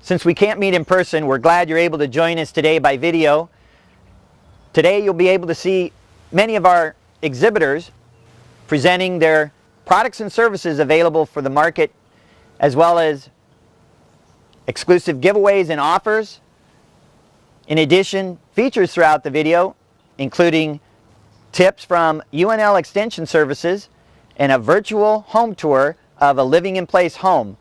Since we can't meet in person, we're glad you're able to join us today by video. Today you'll be able to see many of our exhibitors presenting their products and services available for the market, as well as exclusive giveaways and offers. In addition, features throughout the video, including tips from UNL Extension Services and a virtual home tour of a living in place home.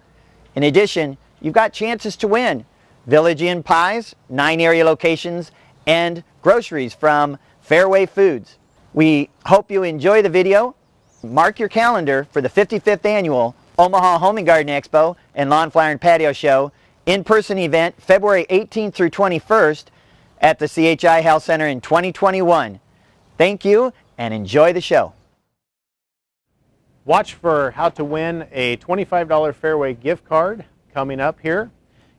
In addition, you've got chances to win Village Inn pies, 9 area locations, and groceries from Fareway Foods. We hope you enjoy the video. Mark your calendar for the 55th Annual Omaha Home and Garden Expo and Lawn, Flower, and Patio Show in-person event February 18th through 21st at the CHI Health Center in 2021. Thank you and enjoy the show. Watch for how to win a $25 Fareway gift card coming up here.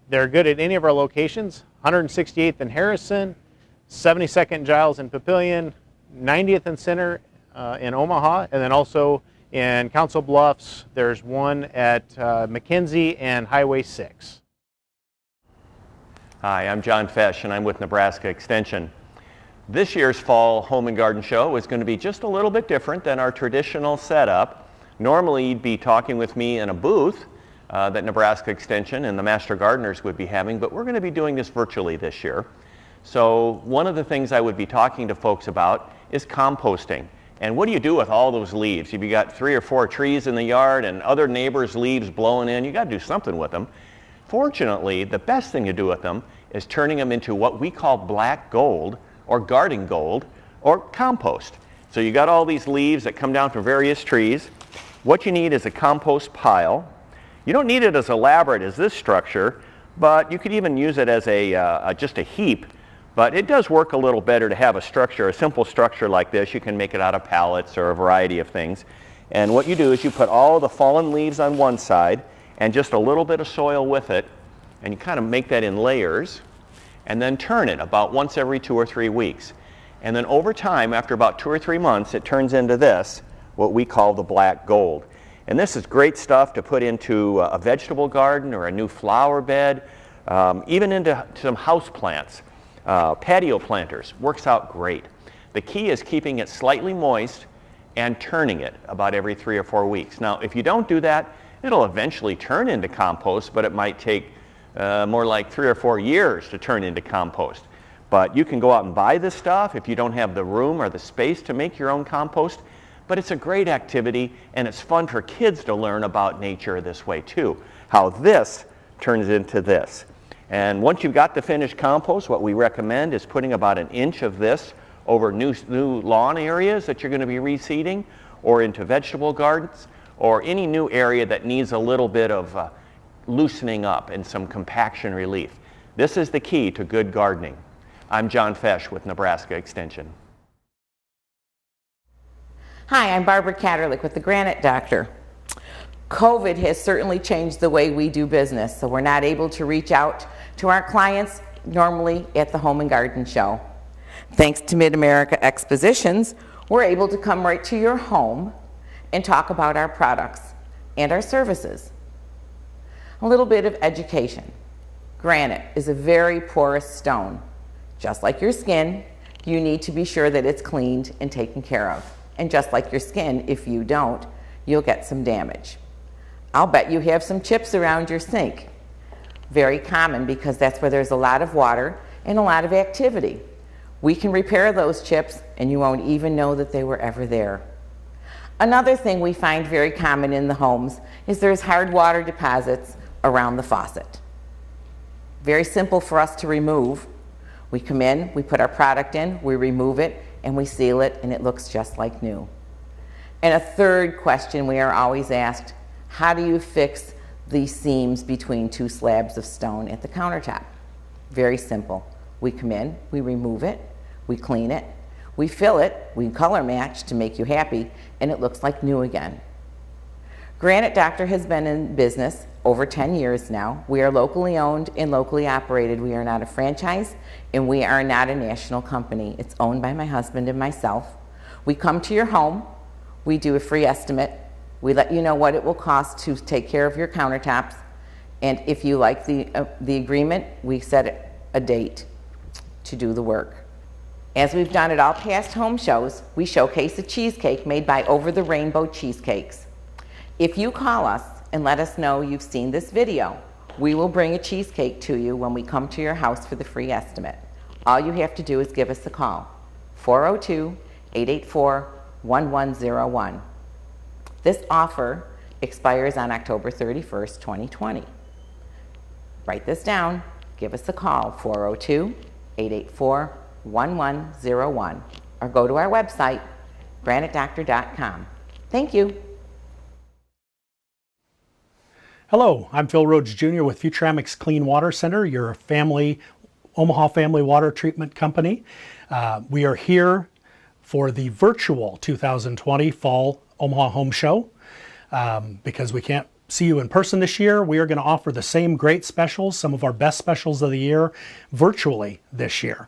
They're good at any of our locations: 168th and Harrison, 72nd Giles and Papillion, 90th and Center in Omaha, and then also in Council Bluffs there's one at McKenzie and Highway 6. Hi, I'm John Fesh and I'm with Nebraska Extension. This year's Fall Home and Garden Show is going to be just a little bit different than our traditional setup. Normally you'd be talking with me in a booth that Nebraska Extension and the Master Gardeners would be having, but we're going to be doing this virtually this year. So one of the things I would be talking to folks about is composting. And what do you do with all those leaves? If you got 3 or 4 trees in the yard and other neighbors' leaves blowing in, you got to do something with them. Fortunately, the best thing to do with them is turning them into what we call black gold or garden gold or compost. So you got all these leaves that come down from various trees. What you need is a compost pile. You don't need it as elaborate as this structure, but you could even use it as just a heap. But it does work a little better to have a structure, a simple structure like this. You can make it out of pallets or a variety of things. And what you do is you put all the fallen leaves on one side and just a little bit of soil with it, and you kind of make that in layers, and then turn it about once every 2 or 3 weeks. And then over time, after about 2 or 3 months, it turns into this, what we call the black gold. And this is great stuff to put into a vegetable garden or a new flower bed, even into some house plants. Patio planters, works out great. The key is keeping it slightly moist and turning it about every 3 or 4 weeks. Now, if you don't do that, it'll eventually turn into compost, but it might take more like 3 or 4 years to turn into compost. But you can go out and buy this stuff if you don't have the room or the space to make your own compost. But it's a great activity, and it's fun for kids to learn about nature this way too, how this turns into this. And once you've got the finished compost, what we recommend is putting about 1 inch of this over new lawn areas that you're going to be reseeding, or into vegetable gardens, or any new area that needs a little bit of loosening up and some compaction relief. This is the key to good gardening. I'm John Fesh with Nebraska Extension. Hi, I'm Barbara Catterlick with the Granite Doctor. COVID has certainly changed the way we do business, so we're not able to reach out to our clients normally at the Home and Garden Show. Thanks to Mid-America Expositions, we're able to come right to your home and talk about our products and our services. A little bit of education. Granite is a very porous stone. Just like your skin, you need to be sure that it's cleaned and taken care of. And just like your skin, if you don't, you'll get some damage. I'll bet you have some chips around your sink. Very common, because that's where there's a lot of water and a lot of activity. We can repair those chips and you won't even know that they were ever there. Another thing we find very common in the homes is there's hard water deposits around the faucet. Very simple for us to remove. We come in, we put our product in, we remove it, and we seal it, and it looks just like new. And a third question we are always asked: how do you fix the seams between 2 slabs of stone at the countertop? Very simple. We come in, we remove it, we clean it, we fill it, we color match to make you happy, and it looks like new again. Granite Doctor has been in business over 10 years now. We are locally owned and locally operated. We are not a franchise, and we are not a national company. It's owned by my husband and myself. We come to your home, we do a free estimate, we let you know what it will cost to take care of your countertops, And if you like the agreement, we set a date to do the work. As we've done at all past home shows, we showcase a cheesecake made by Over the Rainbow Cheesecakes. If you call us and let us know you've seen this video, we will bring a cheesecake to you when we come to your house for the free estimate. All you have to do is give us a call, 402-884-1101. This offer expires on October 31st, 2020. Write this down, give us a call, 402-884-1101, or go to our website, granitedoctor.com. Thank you. Hello, I'm Phil Rhodes Jr. with Futuramics Clean Water Center, your Omaha family water treatment company. We are here for the virtual 2020 Fall Omaha Home Show. Because we can't see you in person this year, we are going to offer the same great specials, some of our best specials of the year, virtually this year.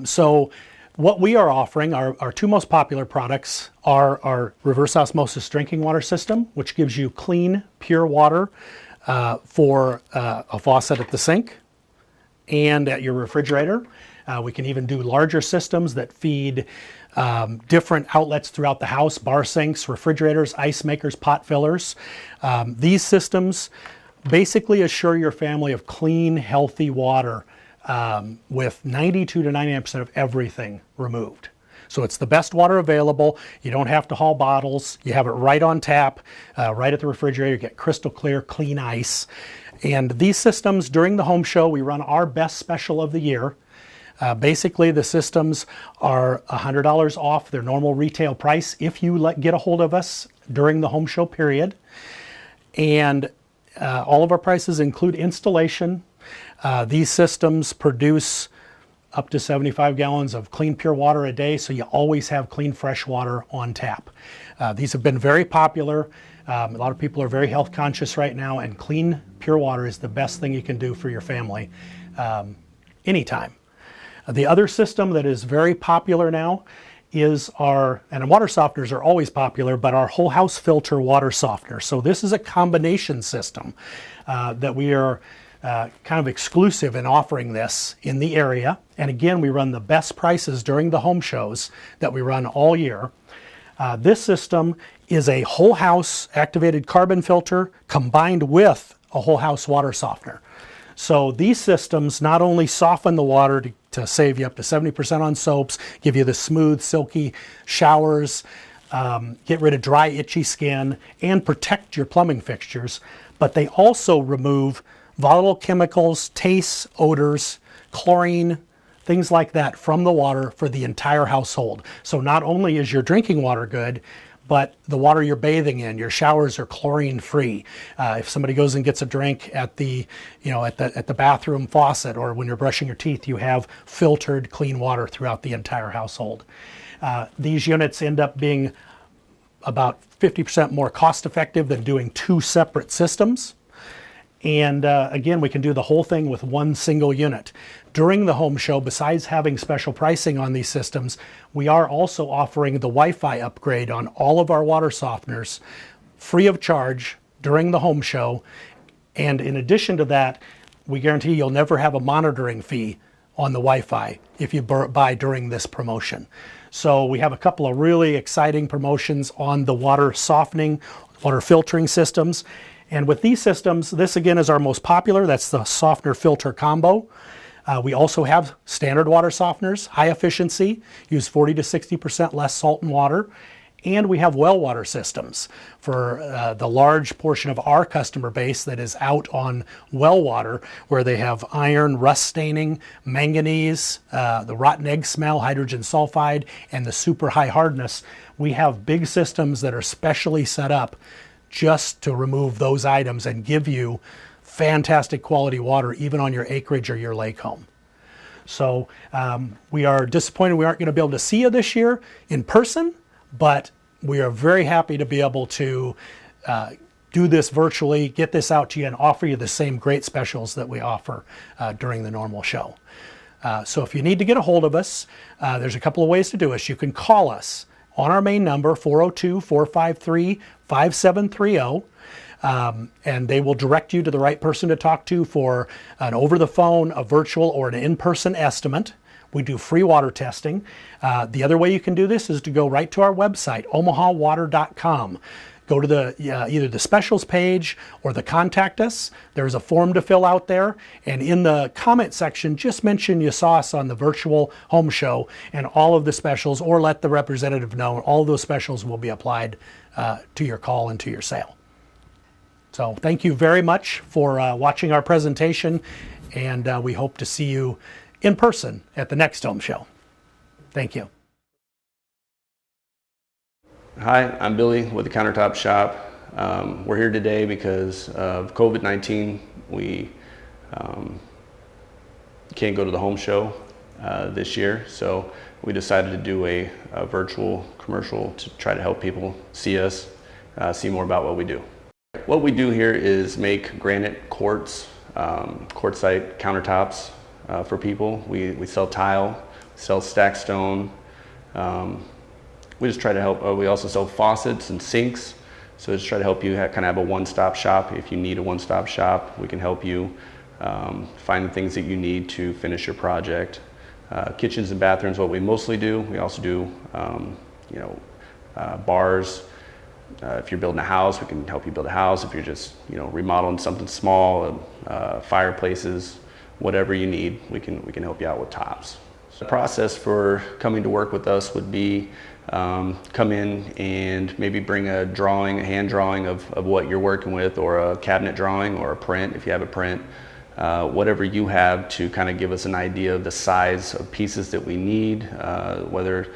So what we are offering, our two most popular products, are our reverse osmosis drinking water system, which gives you clean, pure water for a faucet at the sink and at your refrigerator. We can even do larger systems that feed different outlets throughout the house, bar sinks, refrigerators, ice makers, pot fillers. These systems basically assure your family of clean, healthy water with 92 to 99% of everything removed. So it's the best water available. You don't have to haul bottles. You have it right on tap, right at the refrigerator. You get crystal clear, clean ice. And these systems, during the home show, we run our best special of the year. Basically, the systems are $100 off their normal retail price if you get a hold of us during the home show period. And all of our prices include installation. These systems produce up to 75 gallons of clean, pure water a day, so you always have clean, fresh water on tap. These have been very popular. A lot of people are very health conscious right now, and clean, pure water is the best thing you can do for your family anytime. The other system that is very popular now is and water softeners are always popular, but our whole house filter water softener. So this is a combination system that we are kind of exclusive in offering this in the area. And again, we run the best prices during the home shows that we run all year. This system is a whole house activated carbon filter combined with a whole house water softener. So these systems not only soften the water to save you up to 70% on soaps, give you the smooth, silky showers, get rid of dry, itchy skin, and protect your plumbing fixtures, but they also remove volatile chemicals, tastes, odors, chlorine, things like that from the water for the entire household. So not only is your drinking water good, but the water you're bathing in, your showers are chlorine free. If somebody goes and gets a drink at the bathroom faucet, or when you're brushing your teeth, you have filtered clean water throughout the entire household. These units end up being about 50% more cost effective than doing two separate systems. And again, we can do the whole thing with one single unit. During the home show, besides having special pricing on these systems, we are also offering the Wi-Fi upgrade on all of our water softeners free of charge during the home show. And in addition to that, we guarantee you'll never have a monitoring fee on the Wi-Fi if you buy during this promotion. So we have a couple of really exciting promotions on the water softening, water filtering systems. And with these systems, this again is our most popular. That's the softener filter combo. We also have standard water softeners, high efficiency, use 40 to 60% less salt and water. And we have well water systems for the large portion of our customer base that is out on well water, where they have iron, rust staining, manganese, the rotten egg smell, hydrogen sulfide, and the super high hardness. We have big systems that are specially set up just to remove those items and give you fantastic quality water even on your acreage or your lake home. So we are disappointed we aren't going to be able to see you this year in person, but we are very happy to be able to do this virtually, get this out to you, and offer you the same great specials that we offer during the normal show. So if you need to get a hold of us, there's a couple of ways to do it. You can call us on our main number, 402-453-5730. and they will direct you to the right person to talk to for an over the phone, a virtual, or an in-person estimate. We do free water testing. The other way you can do this is to go right to our website, omahawater.com. Go to the either the specials page or the contact us. There's a form to fill out there, and in the comment section, just mention you saw us on the virtual home show and all of the specials, or let the representative know all of those specials will be applied to your call and to your sale. So thank you very much for watching our presentation, and we hope to see you in person at the next home show. Thank you. Hi, I'm Billy with the Countertop Shop. We're here today because of COVID-19. We can't go to the home show this year, so we decided to do a virtual commercial to try to help people see us, see more about what we do. What we do here is make granite quartz, quartzite countertops for people. We sell tile, sell stack stone. We just try to help. We also sell faucets and sinks, so just try to help you kind of have a one-stop shop. If you need a one-stop shop, we can help you find the things that you need to finish your project. Kitchens and bathrooms, what we mostly do. We also do, bars. If you're building a house, we can help you build a house. If you're just, remodeling something small, fireplaces, whatever you need, we can help you out with tops. So the process for coming to work with us would be come in and maybe bring a drawing, a hand drawing of what you're working with, or a cabinet drawing, or a print if you have a print. Whatever you have to kind of give us an idea of the size of pieces that we need, whether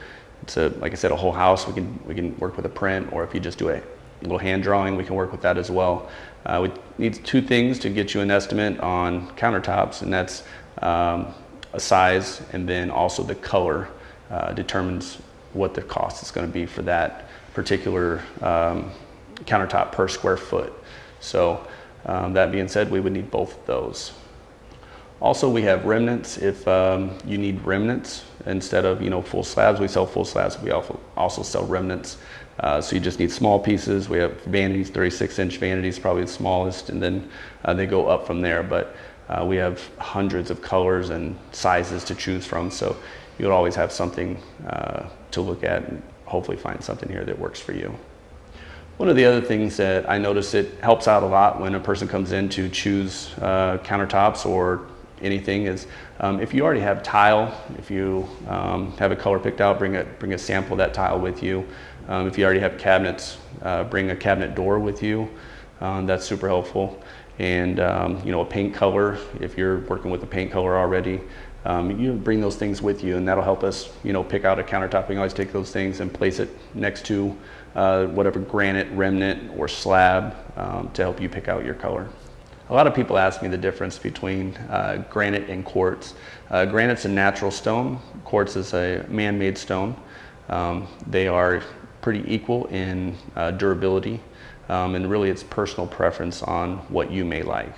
it's like I said, a whole house, we can work with a print, or if you just do a little hand drawing, we can work with that as well. We need two things to get you an estimate on countertops, and that's a size, and then also the color determines what the cost is going to be for that particular countertop per square foot. So that being said, we would need both of those. Also, we have remnants. If you need remnants instead of full slabs, we sell full slabs. We also sell remnants. So you just need small pieces. We have vanities, 36-inch vanities, probably the smallest, and then they go up from there. But we have hundreds of colors and sizes to choose from, so you'll always have something to look at and hopefully find something here that works for you. One of the other things that I notice, it helps out a lot when a person comes in to choose countertops or anything, is if you already have tile, if you have a color picked out, bring a sample of that tile with you. If you already have cabinets, bring a cabinet door with you. That's super helpful. And a paint color, if you're working with a paint color already, you bring those things with you, and that'll help us pick out a countertop. We can always take those things and place it next to whatever granite, remnant, or slab to help you pick out your color. A lot of people ask me the difference between granite and quartz. Granite's a natural stone. Quartz is a man-made stone. They are pretty equal in durability, and really it's personal preference on what you may like.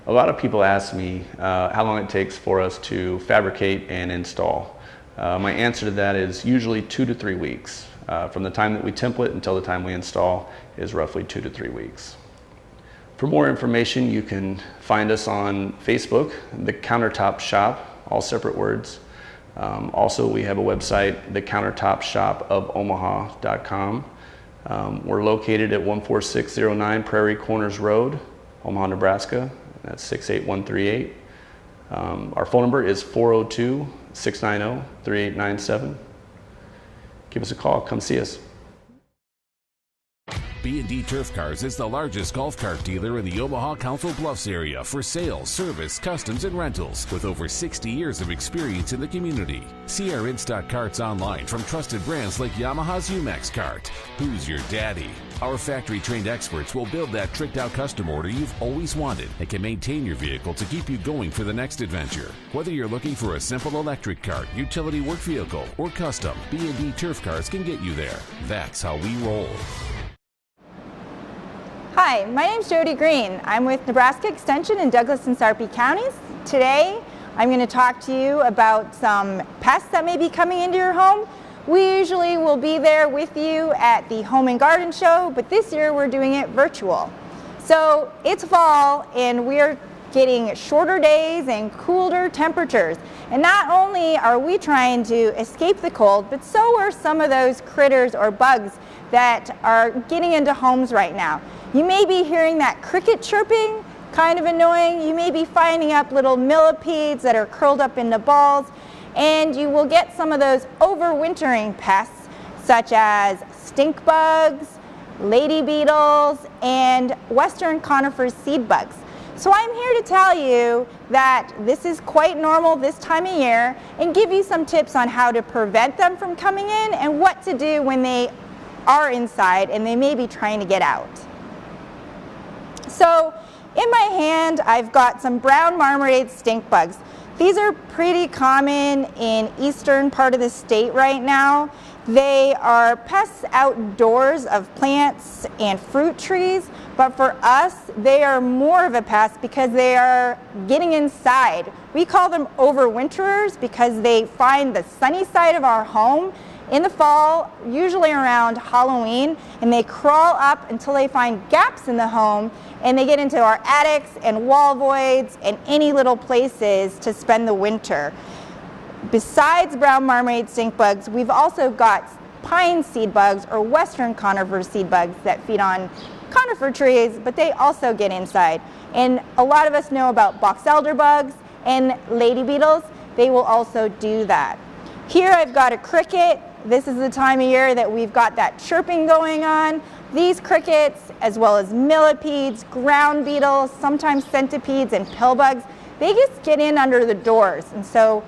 A lot of people ask me how long it takes for us to fabricate and install. My answer to that is usually 2 to 3 weeks. From the time that we template until the time we install is roughly 2 to 3 weeks. For more information, you can find us on Facebook, The Countertop Shop, all separate words. Also, we have a website, thecountertopshopofomaha.com. We're located at 14609 Prairie Corners Road, Omaha, Nebraska. That's 68138. Our phone number is 402-690-3897. Give us a call. Come see us. B&D Turf Cars is the largest golf cart dealer in the Omaha Council Bluffs area for sales, service, customs, and rentals, with over 60 years of experience in the community. See our in-stock carts online from trusted brands like Yamaha's UMAX cart. Who's your daddy? Our factory-trained experts will build that tricked-out custom order you've always wanted and can maintain your vehicle to keep you going for the next adventure. Whether you're looking for a simple electric cart, utility work vehicle, or custom, B&D Turf Cars can get you there. That's how we roll. Hi, my name's Jody Green. I'm with Nebraska Extension in Douglas and Sarpy counties. Today, I'm going to talk to you about some pests that may be coming into your home. We usually will be there with you at the Home and Garden Show, but this year we're doing it virtual. So it's fall and we're getting shorter days and cooler temperatures. And not only are we trying to escape the cold, but so are some of those critters or bugs that are getting into homes right now. You may be hearing that cricket chirping, kind of annoying. You may be finding up little millipedes that are curled up into balls, and you will get some of those overwintering pests such as stink bugs, lady beetles, and western conifer seed bugs. So I'm here to tell you that this is quite normal this time of year and give you some tips on how to prevent them from coming in and what to do when they are inside and they may be trying to get out. So in my hand I've got some brown marmorated stink bugs. These are pretty common in eastern part of the state right now. They are pests outdoors of plants and fruit trees, but for us they are more of a pest because they are getting inside. We call them overwinterers because they find the sunny side of our home in the fall, usually around Halloween, and they crawl up until they find gaps in the home, and they get into our attics and wall voids and any little places to spend the winter. Besides brown marmorated stink bugs, we've also got pine seed bugs or western conifer seed bugs that feed on conifer trees, but they also get inside. And a lot of us know about box elder bugs and lady beetles. They will also do that. Here I've got a cricket. This is the time of year that we've got that chirping going on. These crickets, as well as millipedes, ground beetles, sometimes centipedes and pill bugs, they just get in under the doors. And so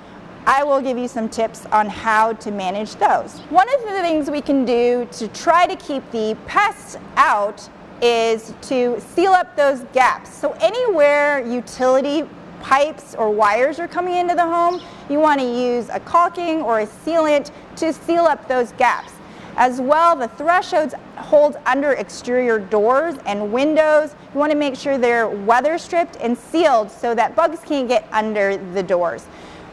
I will give you some tips on how to manage those. One of the things we can do to try to keep the pests out is to seal up those gaps. So anywhere utility pipes or wires are coming into the home, you want to use a caulking or a sealant to seal up those gaps. As well, the thresholds hold under exterior doors and windows. You want to make sure they're weather stripped and sealed so that bugs can't get under the doors.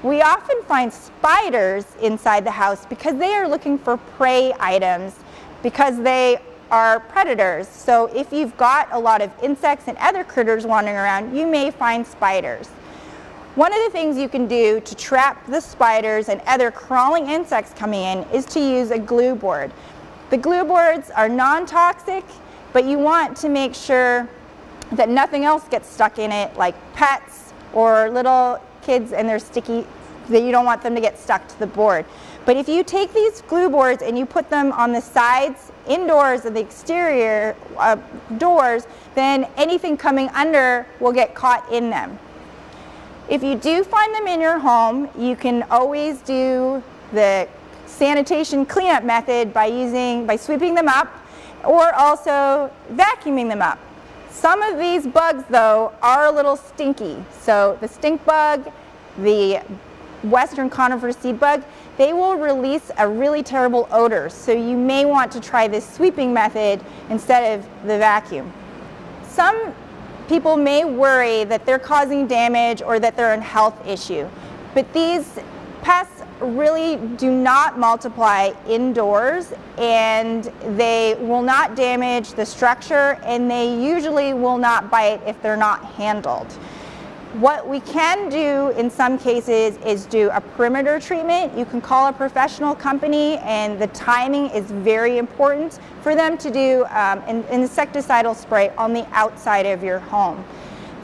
We often find spiders inside the house because they are looking for prey items because they are predators. So if you've got a lot of insects and other critters wandering around, you may find spiders. One of the things you can do to trap the spiders and other crawling insects coming in is to use a glue board. The glue boards are non-toxic, but you want to make sure that nothing else gets stuck in it, like pets or little kids and they're sticky, that you don't want them to get stuck to the board. But if you take these glue boards and you put them on the sides, indoors of the exterior doors, then anything coming under will get caught in them. If you do find them in your home, you can always do the sanitation cleanup method by sweeping them up or also vacuuming them up. Some of these bugs though are a little stinky. So the stink bug, the western conifer seed bug, they will release a really terrible odor. So you may want to try this sweeping method instead of the vacuum. Some people may worry that they're causing damage or that they're a health issue, but these pests really do not multiply indoors and they will not damage the structure and they usually will not bite if they're not handled. What we can do in some cases is do a perimeter treatment. You can call a professional company and the timing is very important for them to do an insecticidal spray on the outside of your home.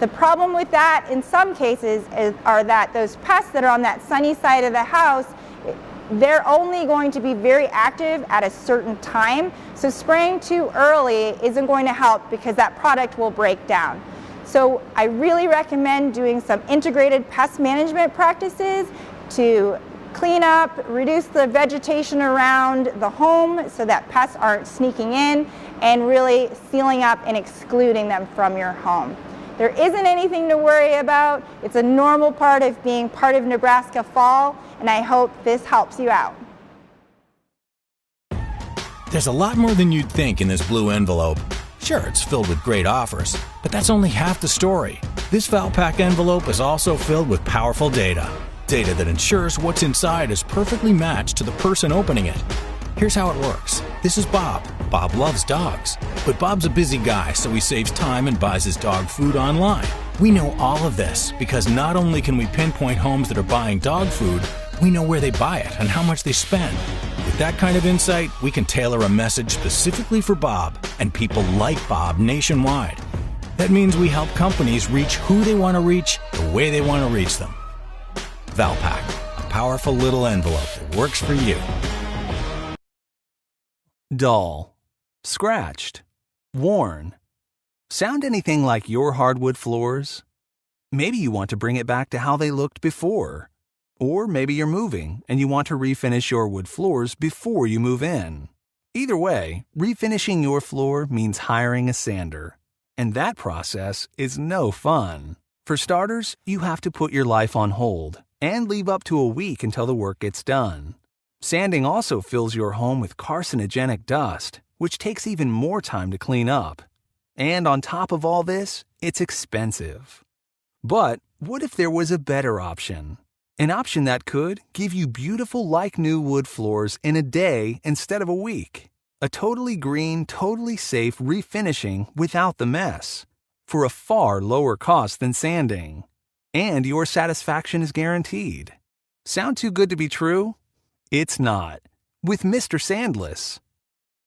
The problem with that in some cases are that those pests that are on that sunny side of the house, they're only going to be very active at a certain time. So spraying too early isn't going to help because that product will break down. So I really recommend doing some integrated pest management practices to clean up, reduce the vegetation around the home so that pests aren't sneaking in, and really sealing up and excluding them from your home. There isn't anything to worry about. It's a normal part of being part of Nebraska fall, and I hope this helps you out. There's a lot more than you'd think in this blue envelope. Sure, it's filled with great offers, but that's only half the story. This Valpak envelope is also filled with powerful data. Data that ensures what's inside is perfectly matched to the person opening it. Here's how it works. This is Bob. Bob loves dogs. But Bob's a busy guy, so he saves time and buys his dog food online. We know all of this because not only can we pinpoint homes that are buying dog food, we know where they buy it and how much they spend. With that kind of insight, we can tailor a message specifically for Bob and people like Bob nationwide. That means we help companies reach who they want to reach the way they want to reach them. Valpak, a powerful little envelope that works for you. Dull, scratched, worn. Sound anything like your hardwood floors? Maybe you want to bring it back to how they looked before. Or maybe you're moving and you want to refinish your wood floors before you move in. Either way, refinishing your floor means hiring a sander. And that process is no fun. For starters, you have to put your life on hold and leave up to a week until the work gets done. Sanding also fills your home with carcinogenic dust, which takes even more time to clean up. And on top of all this, it's expensive. But what if there was a better option? An option that could give you beautiful like new wood floors in a day instead of a week. A totally green, totally safe refinishing without the mess. For a far lower cost than sanding. And your satisfaction is guaranteed. Sound too good to be true? It's not. With Mr. Sandless.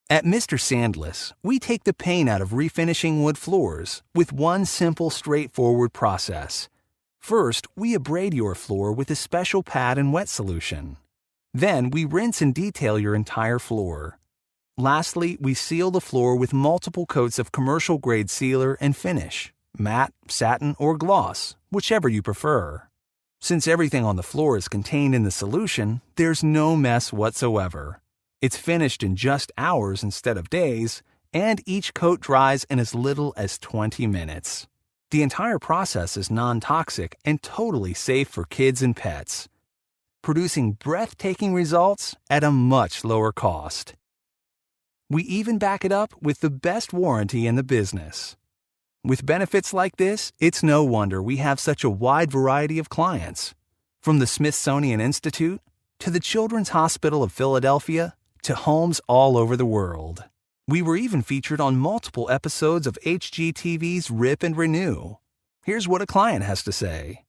At Mr. Sandless, we take the pain out of refinishing wood floors with one simple, straightforward process. First, we abrade your floor with a special pad and wet solution. Then, we rinse and detail your entire floor. Lastly, we seal the floor with multiple coats of commercial-grade sealer and finish, matte, satin, or gloss, whichever you prefer. Since everything on the floor is contained in the solution, there's no mess whatsoever. It's finished in just hours instead of days, and each coat dries in as little as 20 minutes. The entire process is non-toxic and totally safe for kids and pets, producing breathtaking results at a much lower cost. We even back it up with the best warranty in the business. With benefits like this, it's no wonder we have such a wide variety of clients. From the Smithsonian Institute, to the Children's Hospital of Philadelphia, to homes all over the world. We were even featured on multiple episodes of HGTV's Rip and Renew. Here's what a client has to say.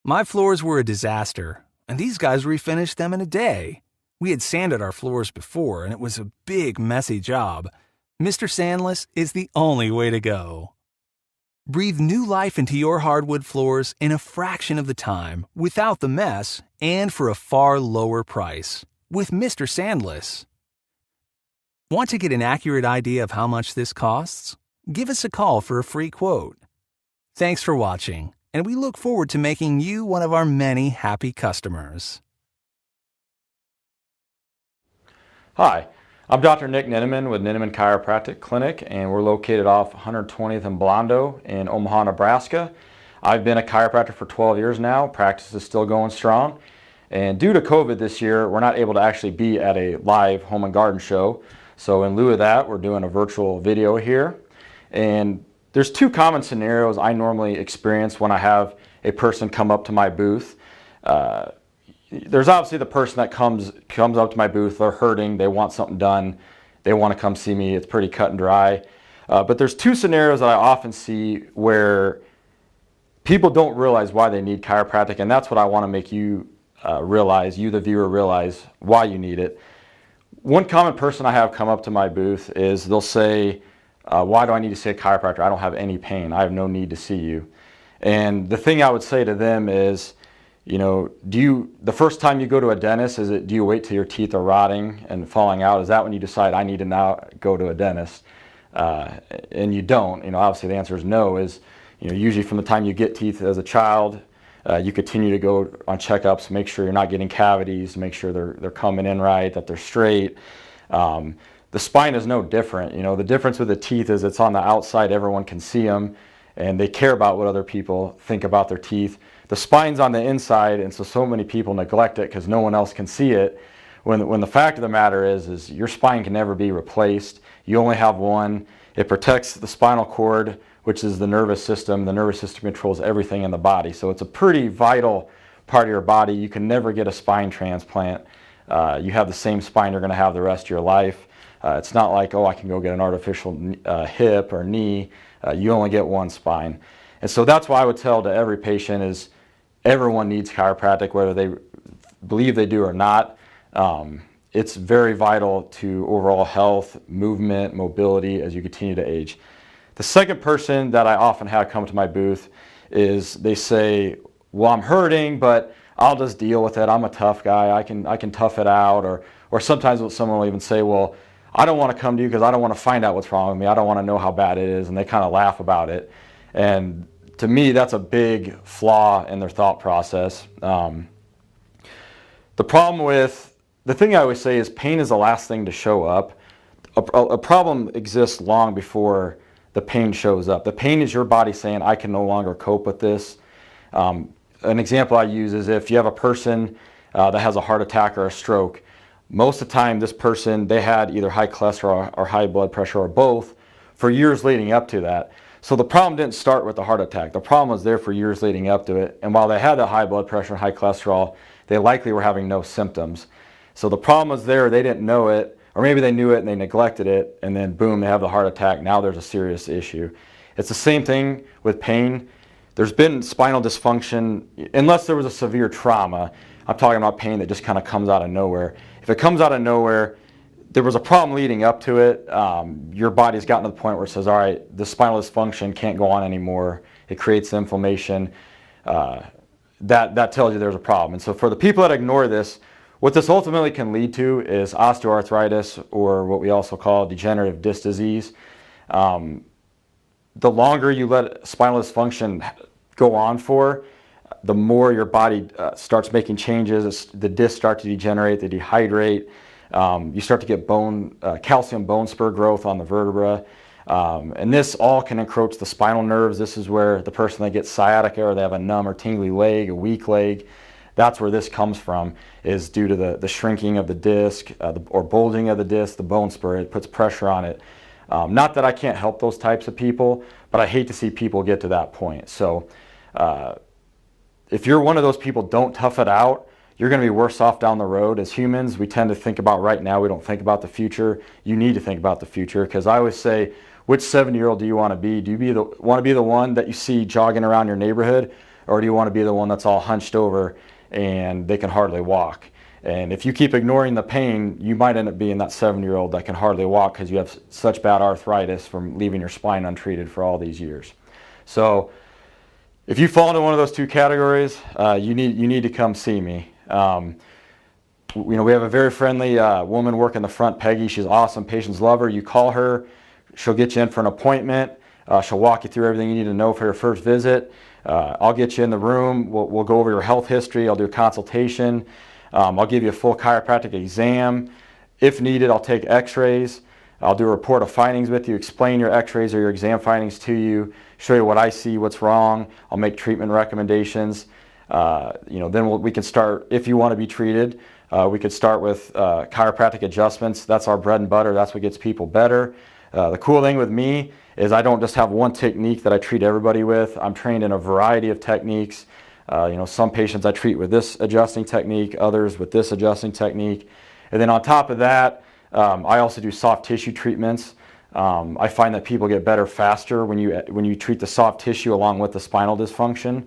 My floors were a disaster, and these guys refinished them in a day. We had sanded our floors before, and it was a big, messy job. Mr. Sandless is the only way to go. Breathe new life into your hardwood floors in a fraction of the time, without the mess, and for a far lower price. With Mr. Sandless. Want to get an accurate idea of how much this costs? Give us a call for a free quote. Thanks for watching, and we look forward to making you one of our many happy customers. Hi, I'm Dr. Nick Ninneman with Ninneman Chiropractic Clinic, and we're located off 120th and Blondo in Omaha, Nebraska. I've been a chiropractor for 12 years now. Practice is still going strong. And due to COVID this year, we're not able to actually be at a live home and garden show. So in lieu of that, we're doing a virtual video here. And there's two common scenarios I normally experience when I have a person come up to my booth. There's obviously the person that comes up to my booth, they're hurting, they want something done, they want to come see me, it's pretty cut and dry. But there's two scenarios that I often see where people don't realize why they need chiropractic, and that's what I want to make you realize, you the viewer realize why you need it. One common person I have come up to my booth is they'll say, why do I need to see a chiropractor? I don't have any pain, I have no need to see you. And the thing I would say to them is, you know, the first time you go to a dentist, do you wait till your teeth are rotting and falling out? Is that when you decide I need to now go to a dentist? And you don't. You know, obviously the answer is no. Usually from the time you get teeth as a child, you continue to go on checkups, make sure you're not getting cavities, make sure they're coming in right, that they're straight. The spine is no different. You know, the difference with the teeth is it's on the outside, everyone can see them, and they care about what other people think about their teeth. The spine's on the inside, and so many people neglect it because no one else can see it. When the fact of the matter is your spine can never be replaced. You only have one. It protects the spinal cord, which is the nervous system. The nervous system controls everything in the body. So it's a pretty vital part of your body. You can never get a spine transplant. You have the same spine you're going to have the rest of your life. It's not like, oh, I can go get an artificial hip or knee. You only get one spine. And so that's why I would tell to every patient is everyone needs chiropractic, whether they believe they do or not. It's very vital to overall health, movement, mobility as you continue to age. The second person that I often have come to my booth is they say, well, I'm hurting, but I'll just deal with it. I'm a tough guy. I can tough it out. Or sometimes someone will even say, well, I don't want to come to you because I don't want to find out what's wrong with me. I don't want to know how bad it is. And they kind of laugh about it. And to me, that's a big flaw in their thought process. The thing I always say is pain is the last thing to show up. A problem exists long before the pain shows up. The pain is your body saying, I can no longer cope with this. An example I use is if you have a person that has a heart attack or a stroke, most of the time this person, they had either high cholesterol or high blood pressure or both for years leading up to that. So the problem didn't start with the heart attack. The problem was there for years leading up to it. And while they had that high blood pressure and high cholesterol, they likely were having no symptoms. So the problem was there, they didn't know it, or maybe they knew it and they neglected it, and then boom, they have the heart attack. Now there's a serious issue. It's the same thing with pain. There's been spinal dysfunction, unless there was a severe trauma. I'm talking about pain that just kind of comes out of nowhere. If it comes out of nowhere, there was a problem leading up to it. Your body's gotten to the point where it says, all right, the spinal dysfunction can't go on anymore. It creates inflammation. That tells you there's a problem. And so for the people that ignore this, what this ultimately can lead to is osteoarthritis, or what we also call degenerative disc disease. The longer you let spinal dysfunction go on for, the more your body starts making changes. The discs start to degenerate, they dehydrate. You start to get calcium bone spur growth on the vertebra. And this all can encroach the spinal nerves. This is where the person that gets sciatica, or they have a numb or tingly leg, a weak leg, that's where this comes from, is due to the shrinking of the disc or bulging of the disc, the bone spur. It puts pressure on it. Not that I can't help those types of people, but I hate to see people get to that point. So if you're one of those people, don't tough it out. You're going to be worse off down the road. As humans, we tend to think about right now. We don't think about the future. You need to think about the future, because I always say, which 70-year-old do you want to be? Do you want to be the one that you see jogging around your neighborhood, or do you want to be the one that's all hunched over and they can hardly walk? And if you keep ignoring the pain, you might end up being that 70-year-old that can hardly walk because you have such bad arthritis from leaving your spine untreated for all these years. So if you fall into one of those two categories, you need to come see me. We have a very friendly woman working the front, Peggy. She's awesome. Patients love her. You call her, she'll get you in for an appointment. She'll walk you through everything you need to know for your first visit. I'll get you in the room. We'll go over your health history. I'll do a consultation. I'll give you a full chiropractic exam. If needed, I'll take x-rays. I'll do a report of findings with you, explain your x-rays or your exam findings to you, show you what I see, what's wrong. I'll make treatment recommendations. Then we can start, if you want to be treated, we could start with chiropractic adjustments. That's our bread and butter. That's what gets people better. The cool thing with me is I don't just have one technique that I treat everybody with. I'm trained in a variety of techniques. Some patients I treat with this adjusting technique, others with this adjusting technique. And then on top of that, I also do soft tissue treatments. I find that people get better faster when you treat the soft tissue along with the spinal dysfunction.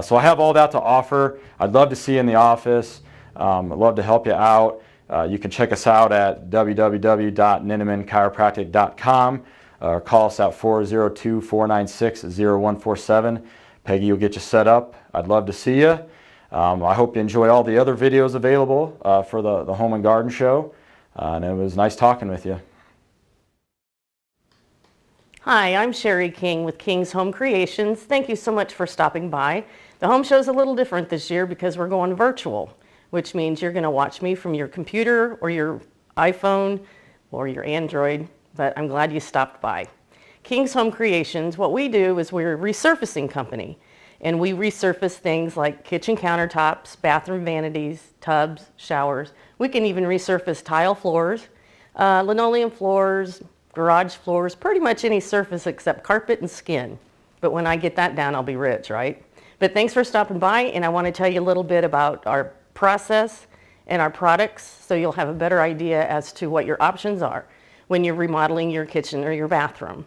So I have all that to offer. I'd love to see you in the office. I'd love to help you out. You can check us out at www.ninnemanchiropractic.com or call us at 402-496-0147. Peggy will get you set up. I'd love to see you. I hope you enjoy all the other videos available for the Home and Garden Show. And it was nice talking with you. Hi, I'm Sherry King with King's Home Creations. Thank you so much for stopping by. The home show's a little different this year because we're going virtual, which means you're going to watch me from your computer or your iPhone or your Android, but I'm glad you stopped by. King's Home Creations, what we do is we're a resurfacing company, and we resurface things like kitchen countertops, bathroom vanities, tubs, showers. We can even resurface tile floors, linoleum floors, garage floors, pretty much any surface except carpet and skin. But when I get that down, I'll be rich, right? But thanks for stopping by, and I want to tell you a little bit about our process and our products, so you'll have a better idea as to what your options are when you're remodeling your kitchen or your bathroom.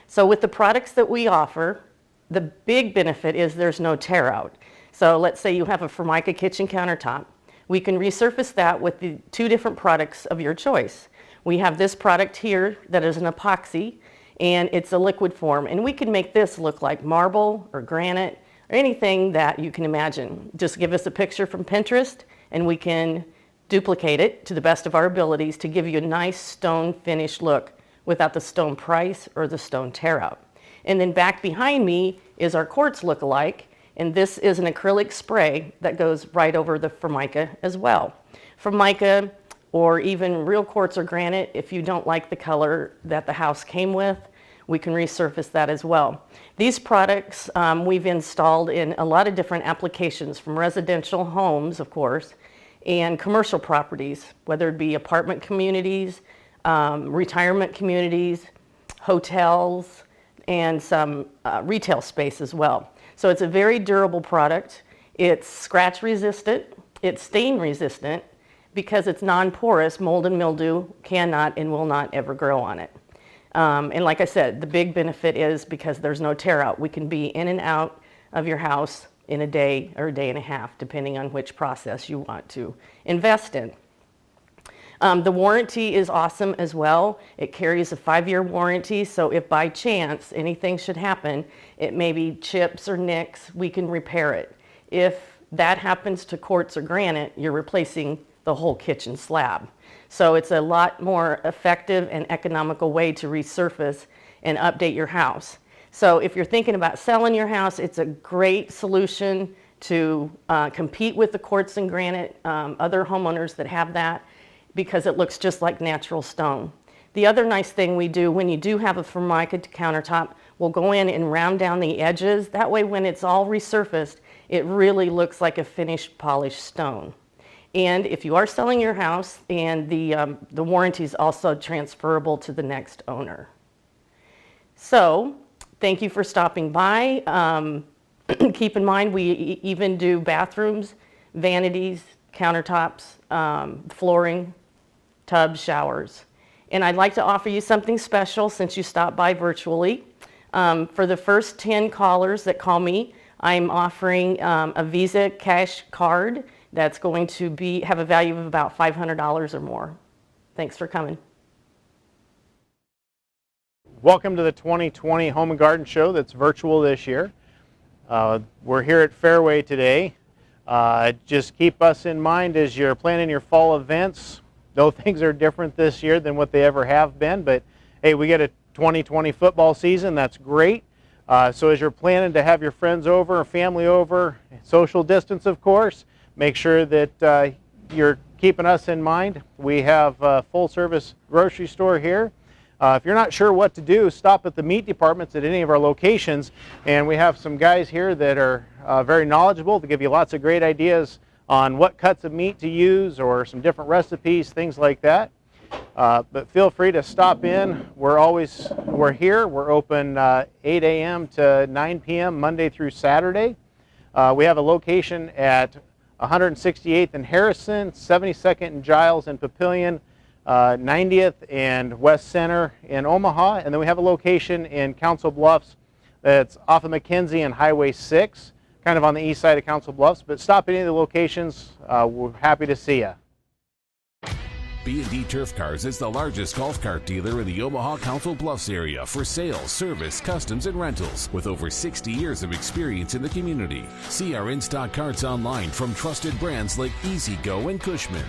So with the products that we offer, the big benefit is there's no tear out. So let's say you have a Formica kitchen countertop. We can resurface that with the 2 different products of your choice. We have this product here that is an epoxy, and it's a liquid form, and we can make this look like marble or granite or anything that you can imagine. Just give us a picture from Pinterest and we can duplicate it to the best of our abilities to give you a nice stone finished look without the stone price or the stone tear out. And then back behind me is our quartz look-alike, and this is an acrylic spray that goes right over the Formica as well. Formica or even real quartz or granite, if you don't like the color that the house came with, we can resurface that as well. These products we've installed in a lot of different applications, from residential homes, of course, and commercial properties, whether it be apartment communities, retirement communities, hotels, and some retail space as well. So it's a very durable product. It's scratch resistant, it's stain resistant, because it's non-porous. Mold and mildew cannot and will not ever grow on it. And like I said, the big benefit is because there's no tear out. We can be in and out of your house in a day or a day and a half, depending on which process you want to invest in. The warranty is awesome as well. It carries a 5-year warranty, so if by chance anything should happen, it may be chips or nicks, we can repair it. If that happens to quartz or granite, you're replacing the whole kitchen slab. So it's a lot more effective and economical way to resurface and update your house. So if you're thinking about selling your house, it's a great solution to compete with the quartz and granite, other homeowners that have that, because it looks just like natural stone. The other nice thing we do when you do have a Formica countertop, we'll go in and round down the edges. That way when it's all resurfaced, it really looks like a finished polished stone. And if you are selling your house, and the warranty is also transferable to the next owner. So thank you for stopping by. Keep in mind, we even do bathrooms, vanities, countertops, flooring, tubs, showers. And I'd like to offer you something special since you stopped by virtually. For the first 10 callers that call me, I'm offering a Visa cash card that's going to have a value of about $500 or more. Thanks for coming. Welcome to the 2020 Home and Garden Show that's virtual this year. We're here at Fareway today. Just keep us in mind as you're planning your fall events. Though things are different this year than what they ever have been, but hey, we get a 2020 football season, that's great. So as you're planning to have your friends over or family over, social distance of course, make sure that you're keeping us in mind. We have a full service grocery store here. If you're not sure what to do, stop at the meat departments at any of our locations, and we have some guys here that are very knowledgeable to give you lots of great ideas on what cuts of meat to use or some different recipes, things like that. But feel free to stop in. We're here. We're open 8 a.m. to 9 p.m. Monday through Saturday. We have a location at 168th and Harrison, 72nd and Giles and Papillion, 90th and West Center in Omaha, and then we have a location in Council Bluffs that's off of McKenzie and Highway 6, kind of on the east side of Council Bluffs. But stop at any of the locations. We're happy to see you. B&D Turf Cars is the largest golf cart dealer in the Omaha Council Bluffs area for sales, service, customs, and rentals, with over 60 years of experience in the community. See our in-stock carts online from trusted brands like Easy Go and Cushman.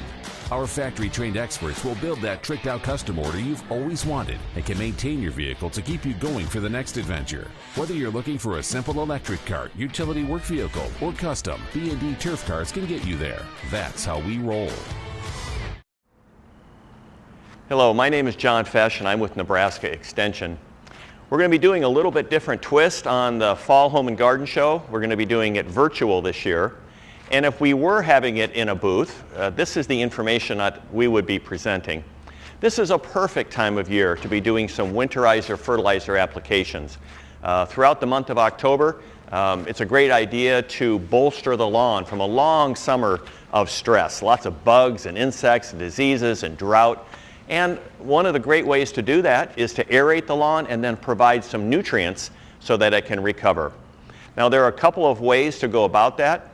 Our factory-trained experts will build that tricked-out custom order you've always wanted and can maintain your vehicle to keep you going for the next adventure. Whether you're looking for a simple electric cart, utility work vehicle, or custom, B&D Turf Cars can get you there. That's how we roll. Hello, my name is John Fesh and I'm with Nebraska Extension. We're going to be doing a little bit different twist on the Fall Home and Garden Show. We're going to be doing it virtual this year. And if we were having it in a booth, this is the information that we would be presenting. This is a perfect time of year to be doing some winterizer fertilizer applications. Throughout the month of October, It's a great idea to bolster the lawn from a long summer of stress, lots of bugs and insects and diseases and drought. And one of the great ways to do that is to aerate the lawn and then provide some nutrients so that it can recover. Now there are a couple of ways to go about that.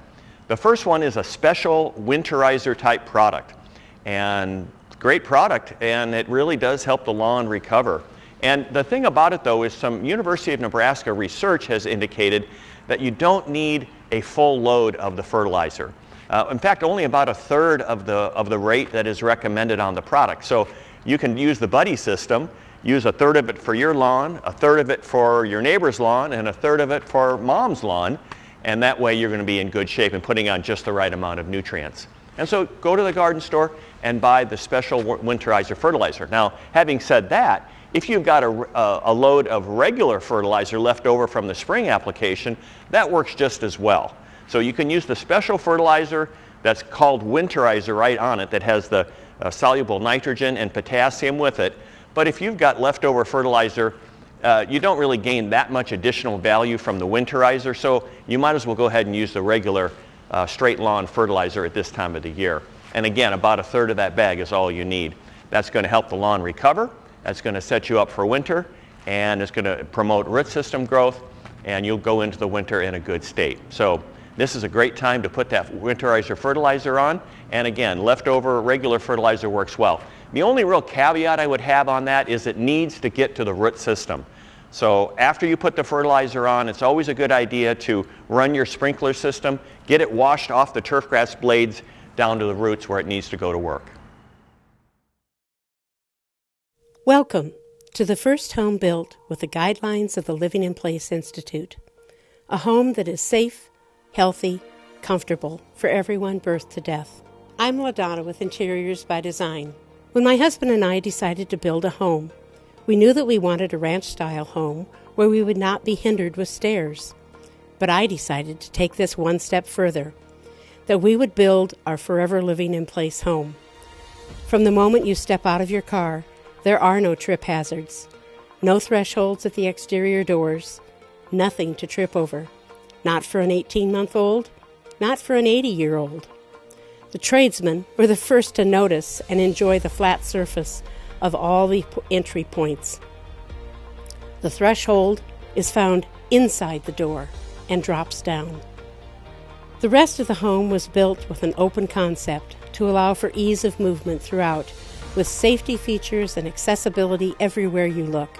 The first one is a special winterizer type product. And great product, and it really does help the lawn recover. And the thing about it though is some University of Nebraska research has indicated that you don't need a full load of the fertilizer. In fact, only about a third of the rate that is recommended on the product. So you can use the buddy system, use a third of it for your lawn, a third of it for your neighbor's lawn, and a third of it for mom's lawn. And that way you're going to be in good shape and putting on just the right amount of nutrients. And so go to the garden store and buy the special winterizer fertilizer. Now, having said that, if you've got a load of regular fertilizer left over from the spring application, that works just as well. So you can use the special fertilizer that's called winterizer right on it that has the soluble nitrogen and potassium with it. But if you've got leftover fertilizer, you don't really gain that much additional value from the winterizer, so you might as well go ahead and use the regular straight lawn fertilizer at this time of the year. And again, about a third of that bag is all you need. That's going to help the lawn recover, that's going to set you up for winter, and it's going to promote root system growth, and you'll go into the winter in a good state. So this is a great time to put that winterizer fertilizer on, and again, leftover regular fertilizer works well. The only real caveat I would have on that is it needs to get to the root system. So after you put the fertilizer on, it's always a good idea to run your sprinkler system, get it washed off the turfgrass blades down to the roots where it needs to go to work. Welcome to the first home built with the guidelines of the Living in Place Institute. A home that is safe, healthy, comfortable for everyone birth to death. I'm LaDonna with Interiors by Design. When my husband and I decided to build a home, we knew that we wanted a ranch-style home where we would not be hindered with stairs. But I decided to take this one step further, that we would build our forever living in place home. From the moment you step out of your car, there are no trip hazards, no thresholds at the exterior doors, nothing to trip over. Not for an 18-month-old, not for an 80-year-old. The tradesmen were the first to notice and enjoy the flat surface of all the entry points. The threshold is found inside the door and drops down. The rest of the home was built with an open concept to allow for ease of movement throughout, with safety features and accessibility everywhere you look.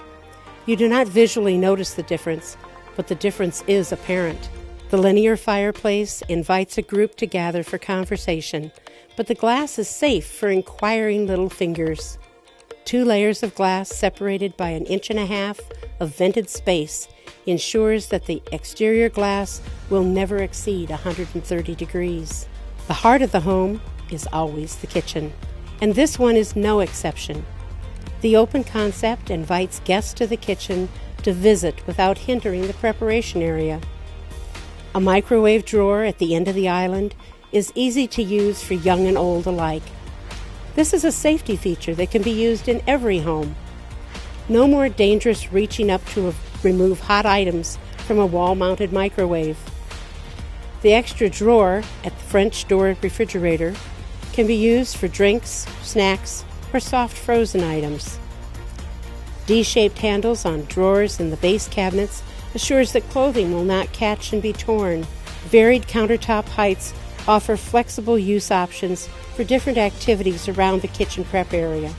You do not visually notice the difference, but the difference is apparent. The linear fireplace invites a group to gather for conversation, but the glass is safe for inquiring little fingers. 2 layers of glass separated by 1.5 inches of vented space ensures that the exterior glass will never exceed 130 degrees. The heart of the home is always the kitchen, and this one is no exception. The open concept invites guests to the kitchen to visit without hindering the preparation area. A microwave drawer at the end of the island is easy to use for young and old alike. This is a safety feature that can be used in every home. No more dangerous reaching up to remove hot items from a wall-mounted microwave. The extra drawer at the French door refrigerator can be used for drinks, snacks, or soft frozen items. D-shaped handles on drawers in the base cabinets assures that clothing will not catch and be torn. Varied countertop heights offer flexible use options for different activities around the kitchen prep area.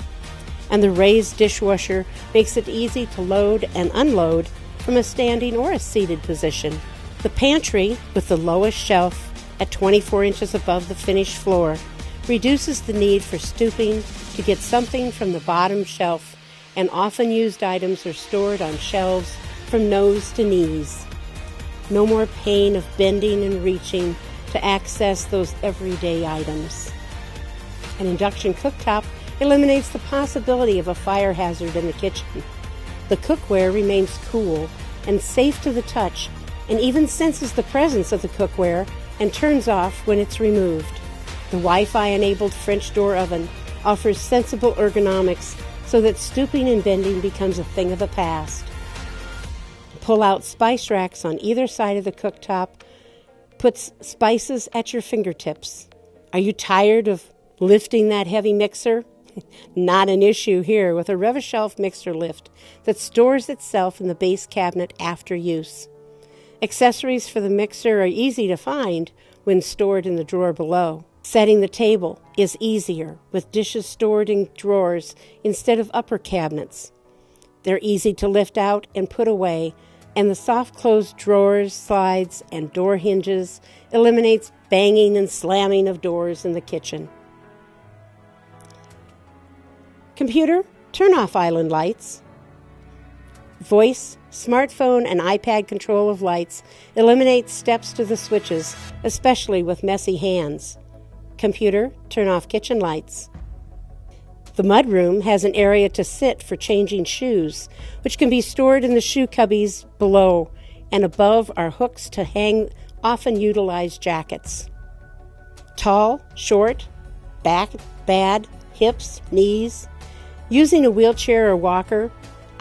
And the raised dishwasher makes it easy to load and unload from a standing or a seated position. The pantry, with the lowest shelf at 24 inches above the finished floor, reduces the need for stooping to get something from the bottom shelf, and often used items are stored on shelves from nose to knees. No more pain of bending and reaching to access those everyday items. An induction cooktop eliminates the possibility of a fire hazard in the kitchen. The cookware remains cool and safe to the touch, and even senses the presence of the cookware and turns off when it's removed. The Wi-Fi-enabled French door oven offers sensible ergonomics so that stooping and bending becomes a thing of the past. pull-out spice racks on either side of the cooktop puts spices at your fingertips. Are you tired of lifting that heavy mixer? Not an issue here with a Rev-A-Shelf mixer lift that stores itself in the base cabinet after use. Accessories for the mixer are easy to find when stored in the drawer below. Setting the table is easier with dishes stored in drawers instead of upper cabinets. They're easy to lift out and put away, and the soft-closed drawers, slides, and door hinges eliminates banging and slamming of doors in the kitchen. Computer, turn off island lights. Voice, smartphone, and iPad control of lights eliminates steps to the switches, especially with messy hands. Computer, turn off kitchen lights. The mudroom has an area to sit for changing shoes, which can be stored in the shoe cubbies below, and above are hooks to hang often utilized jackets. Tall, short, back, bad, hips, knees. Using a wheelchair or walker,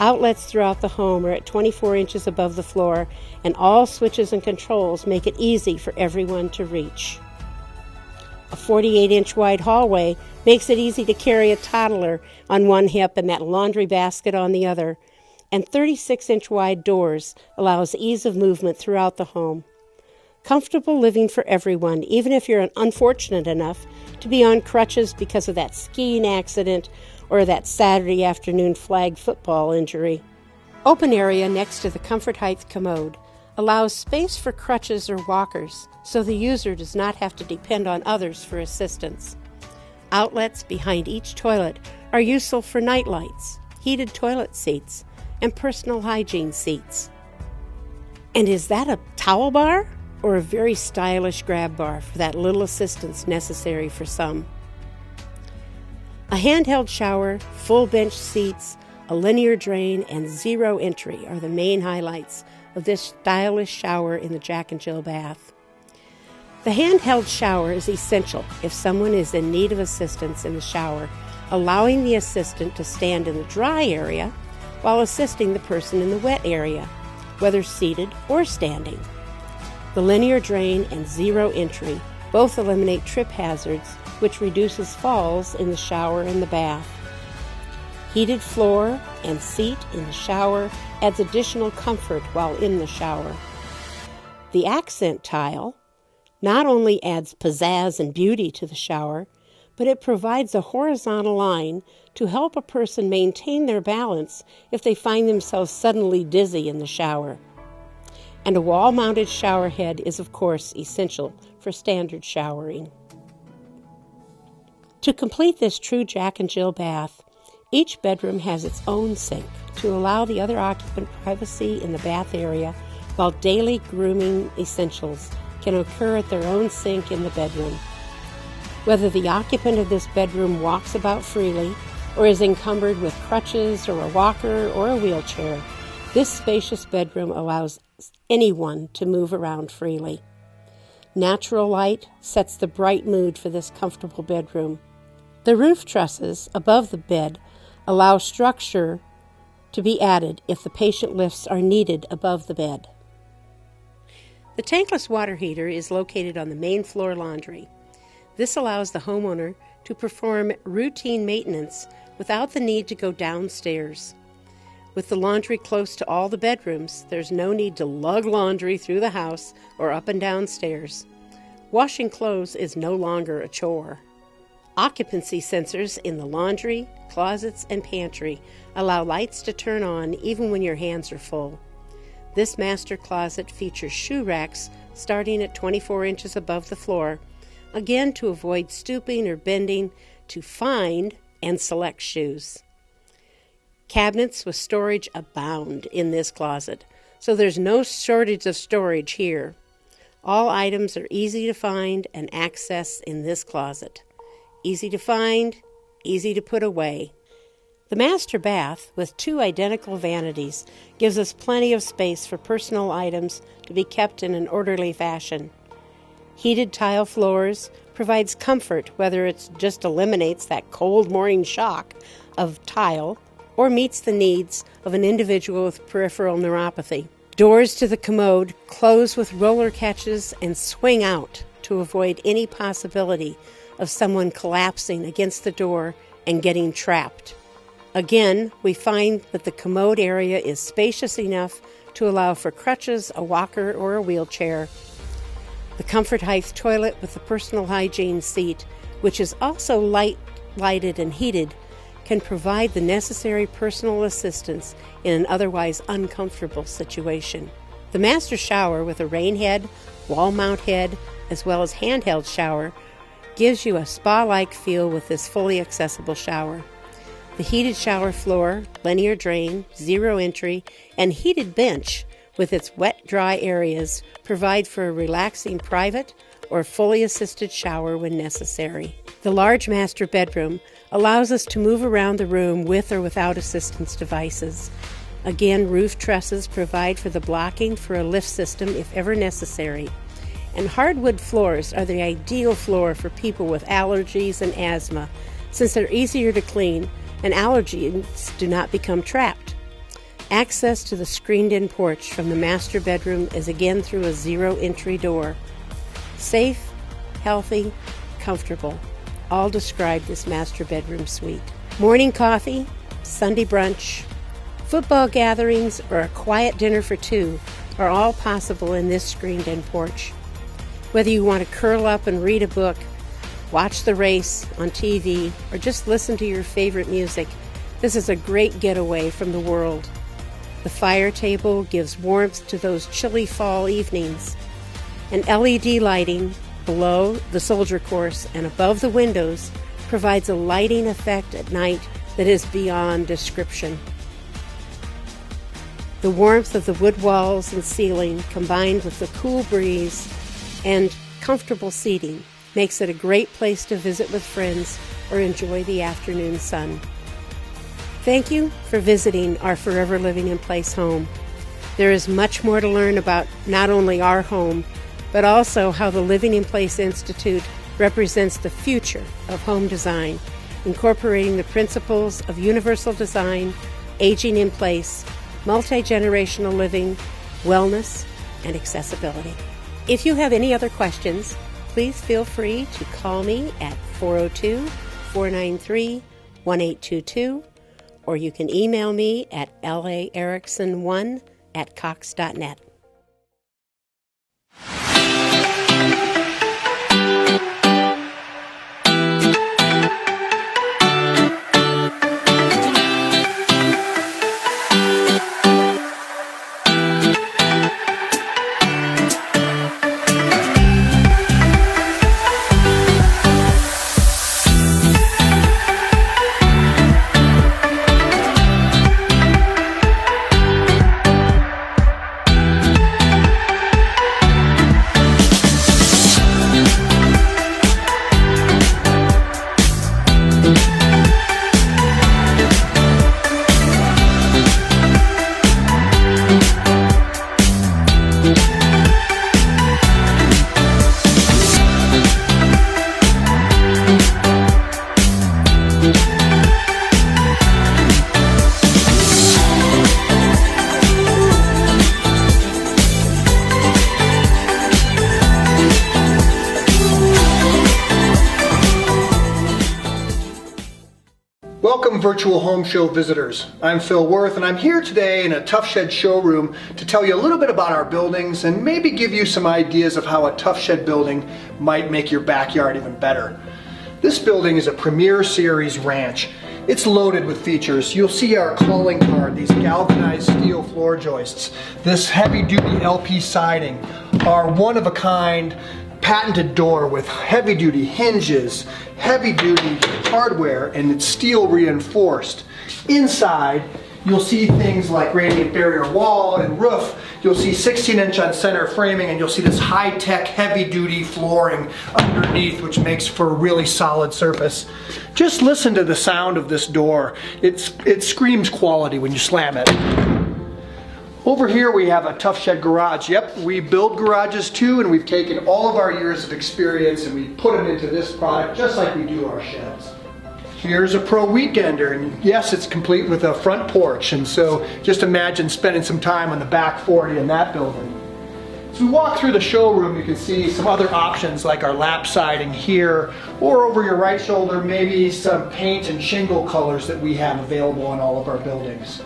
outlets throughout the home are at 24 inches above the floor, and all switches and controls make it easy for everyone to reach. A 48-inch wide hallway makes it easy to carry a toddler on one hip and that laundry basket on the other, and 36-inch wide doors allows ease of movement throughout the home. Comfortable living for everyone, even if you're unfortunate enough to be on crutches because of that skiing accident or that Saturday afternoon flag football injury. Open area next to the Comfort Heights commode allows space for crutches or walkers, so the user does not have to depend on others for assistance. Outlets behind each toilet are useful for night lights, heated toilet seats, and personal hygiene seats. And is that a towel bar or a very stylish grab bar for that little assistance necessary for some? A handheld shower, full bench seats, a linear drain, and zero entry are the main highlights of this stylish shower in the Jack and Jill bath. The handheld shower is essential if someone is in need of assistance in the shower, allowing the assistant to stand in the dry area while assisting the person in the wet area, whether seated or standing. The linear drain and zero entry both eliminate trip hazards, which reduces falls in the shower and the bath. Heated floor and seat in the shower adds additional comfort while in the shower. The accent tile not only adds pizzazz and beauty to the shower, but it provides a horizontal line to help a person maintain their balance if they find themselves suddenly dizzy in the shower. And a wall-mounted shower head is, of course, essential for standard showering. To complete this true Jack and Jill bath, each bedroom has its own sink to allow the other occupant privacy in the bath area, while daily grooming essentials can occur at their own sink in the bedroom. Whether the occupant of this bedroom walks about freely or is encumbered with crutches or a walker or a wheelchair, this spacious bedroom allows anyone to move around freely. Natural light sets the bright mood for this comfortable bedroom. The roof trusses above the bed allow structure to be added if the patient lifts are needed above the bed. The tankless water heater is located on the main floor laundry. This allows the homeowner to perform routine maintenance without the need to go downstairs. With the laundry close to all the bedrooms, there's no need to lug laundry through the house or up and down stairs. Washing clothes is no longer a chore. Occupancy sensors in the laundry, closets, and pantry allow lights to turn on even when your hands are full. This master closet features shoe racks starting at 24 inches above the floor, again to avoid stooping or bending to find and select shoes. Cabinets with storage abound in this closet, so there's no shortage of storage here. All items are easy to find and access in this closet. Easy to find, easy to put away. The master bath, with 2 identical vanities, gives us plenty of space for personal items to be kept in an orderly fashion. Heated tile floors provides comfort, whether it just eliminates that cold morning shock of tile or meets the needs of an individual with peripheral neuropathy. Doors to the commode close with roller catches and swing out to avoid any possibility of someone collapsing against the door and getting trapped. Again, we find that the commode area is spacious enough to allow for crutches, a walker, or a wheelchair. The Comfort Height toilet with the personal hygiene seat, which is also lighted and heated, can provide the necessary personal assistance in an otherwise uncomfortable situation. The master shower with a rain head, wall mount head, as well as handheld shower gives you a spa-like feel with this fully accessible shower. The heated shower floor, linear drain, zero entry, and heated bench with its wet-dry areas provide for a relaxing private or fully assisted shower when necessary. The large master bedroom allows us to move around the room with or without assistance devices. Again, roof trusses provide for the blocking for a lift system if ever necessary. And hardwood floors are the ideal floor for people with allergies and asthma, since they're easier to clean and allergens do not become trapped. Access to the screened-in porch from the master bedroom is again through a zero-entry door. Safe, healthy, comfortable, all describe this master bedroom suite. Morning coffee, Sunday brunch, football gatherings, or a quiet dinner for two are all possible in this screened-in porch. Whether you want to curl up and read a book, watch the race on TV, or just listen to your favorite music, this is a great getaway from the world. The fire table gives warmth to those chilly fall evenings. And LED lighting below the soldier course and above the windows provides a lighting effect at night that is beyond description. The warmth of the wood walls and ceiling, combined with the cool breeze and comfortable seating, makes it a great place to visit with friends or enjoy the afternoon sun. Thank you for visiting our Forever Living in Place home. There is much more to learn about not only our home, but also how the Living in Place Institute represents the future of home design, incorporating the principles of universal design, aging in place, multi-generational living, wellness, and accessibility. If you have any other questions, please feel free to call me at 402-493-1822, or you can email me at laerickson1@cox.net. Welcome Virtual Home Show visitors. I'm Phil Worth and I'm here today in a Tough Shed showroom to tell you a little bit about our buildings and maybe give you some ideas of how a Tough Shed building might make your backyard even better. This building is a Premier Series ranch. It's loaded with features. You'll see our calling card, these galvanized steel floor joists, this heavy-duty LP siding, our one-of-a-kind patented door with heavy-duty hinges, heavy-duty hardware, and it's steel reinforced. Inside, you'll see things like radiant barrier wall and roof. You'll see 16-inch on center framing, and you'll see this high-tech, heavy-duty flooring underneath, which makes for a really solid surface. Just listen to the sound of this door. It screams quality when you slam it. Over here we have a Tough Shed garage. Yep, we build garages too, and we've taken all of our years of experience and we put them into this product just like we do our sheds. Here's a pro weekender, and yes, it's complete with a front porch, and so just imagine spending some time on the back 40 in that building. As we walk through the showroom, you can see some other options like our lap siding here, or over your right shoulder, maybe some paint and shingle colors that we have available in all of our buildings.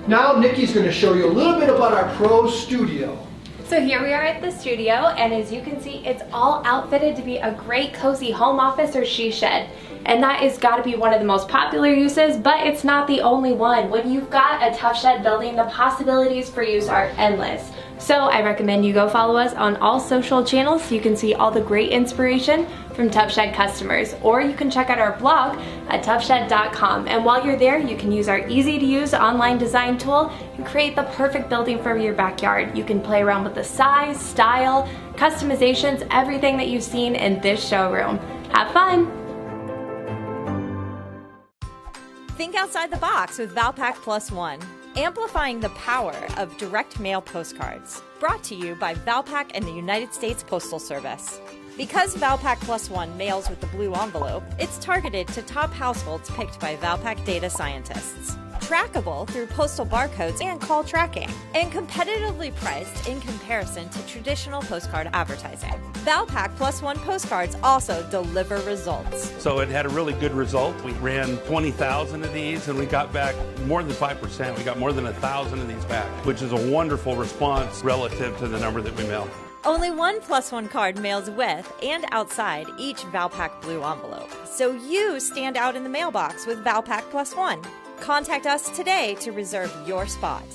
Now Nikki's going to show you a little bit about our pro studio. So here we are at the studio, and as you can see, it's all outfitted to be a great cozy home office or she shed. And that has got to be one of the most popular uses, but it's not the only one. When you've got a tough shed building, the possibilities for use are endless. So I recommend you go follow us on all social channels so you can see all the great inspiration from Tough Shed customers. Or you can check out our blog at toughshed.com. And while you're there, you can use our easy to use online design tool and create the perfect building for your backyard. You can play around with the size, style, customizations, everything that you've seen in this showroom. Have fun! Think outside the box with Valpak Plus One, amplifying the power of direct mail postcards. Brought to you by Valpak and the United States Postal Service. Because Valpak Plus One mails with the blue envelope, it's targeted to top households picked by Valpak data scientists. Trackable through postal barcodes and call tracking, and competitively priced in comparison to traditional postcard advertising. Valpak Plus One postcards also deliver results. So it had a really good result. We ran 20,000 of these and we got back more than 5%. We got more than 1,000 of these back, which is a wonderful response relative to the number that we mail. Only one Plus One card mails with and outside each Valpak blue envelope, so you stand out in the mailbox with Valpak Plus One. Contact us today to reserve your spot.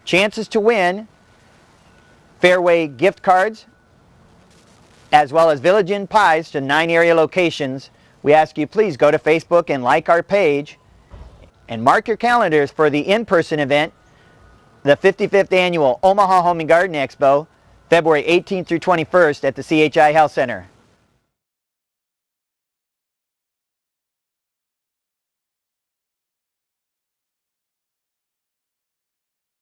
Chances to win Fareway gift cards as well as Village Inn pies to 9 area locations. We ask you please go to Facebook and like our page and mark your calendars for the in-person event, the 55th Annual Omaha Home and Garden Expo, February 18th through 21st at the CHI Health Center.